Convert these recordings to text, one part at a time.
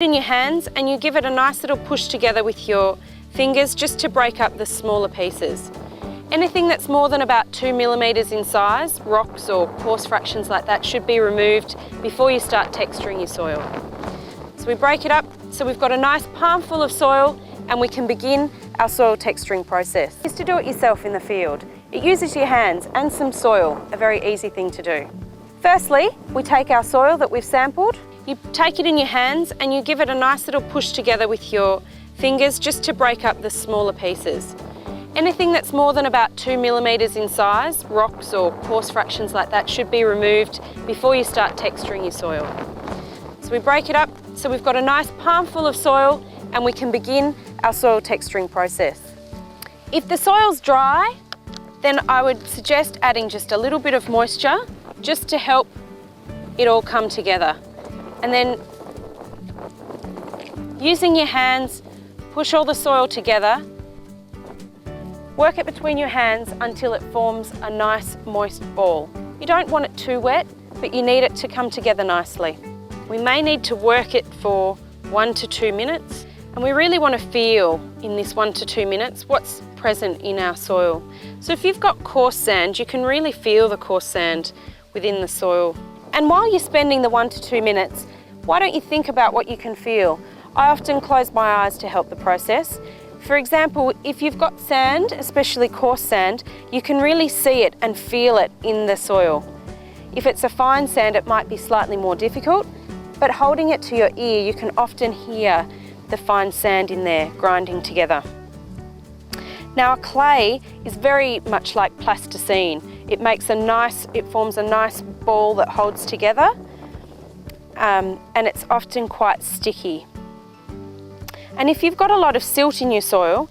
In your hands, and you give it a nice little push together with your fingers just to break up the smaller pieces. Anything that's more than about 2 millimeters in size, rocks or coarse fractions like that, should be removed before you start texturing your soil. So we break it up so we've got a nice palm full of soil and we can begin our soil texturing process. It's to do it yourself in the field. It uses your hands and some soil, a very easy thing to do. Firstly, we take our soil that we've sampled. You take it in your hands and you give it a nice little push together with your fingers just to break up the smaller pieces. Anything that's more than about 2 millimeters in size, rocks or coarse fractions like that, should be removed before you start texturing your soil. So we break it up so we've got a nice palm full of soil and we can begin our soil texturing process. If the soil's dry, then I would suggest adding just a little bit of moisture just to help it all come together. And then using your hands, push all the soil together. Work it between your hands until it forms a nice moist ball. You don't want it too wet, but you need it to come together nicely. We may need to work it for 1 to 2 minutes, and we really want to feel in this 1 to 2 minutes what's present in our soil. So if you've got coarse sand, you can really feel the coarse sand within the soil. And while you're spending the 1 to 2 minutes, why don't you think about what you can feel? I often close my eyes to help the process. For example, if you've got sand, especially coarse sand, you can really see it and feel it in the soil. If it's a fine sand, it might be slightly more difficult, but holding it to your ear, you can often hear the fine sand in there grinding together. Now, a clay is very much like plasticine. It forms a nice ball that holds together, and it's often quite sticky. And if you've got a lot of silt in your soil,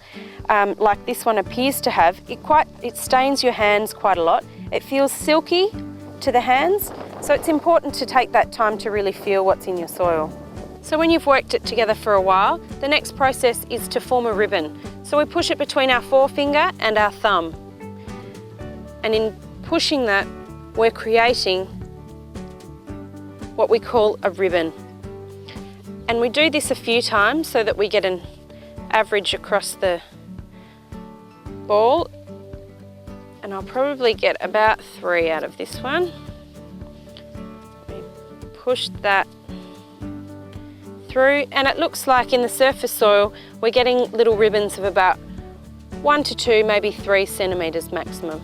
like this one appears to have, it stains your hands quite a lot. It feels silky to the hands, so it's important to take that time to really feel what's in your soil. So when you've worked it together for a while, the next process is to form a ribbon. So we push it between our forefinger and our thumb. And in pushing that, we're creating what we call a ribbon. And we do this a few times so that we get an average across the ball. And I'll probably get about 3 out of this one. We push that through, and it looks like in the surface soil we're getting little ribbons of about 1 to 2, maybe 3 centimetres maximum.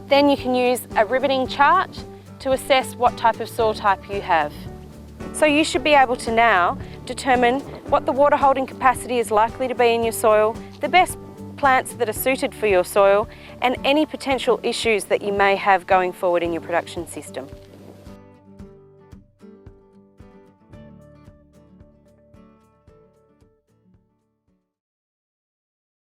Then you can use a ribboning chart to assess what type of soil type you have. So you should be able to now determine what the water holding capacity is likely to be in your soil, the best plants that are suited for your soil, and any potential issues that you may have going forward in your production system.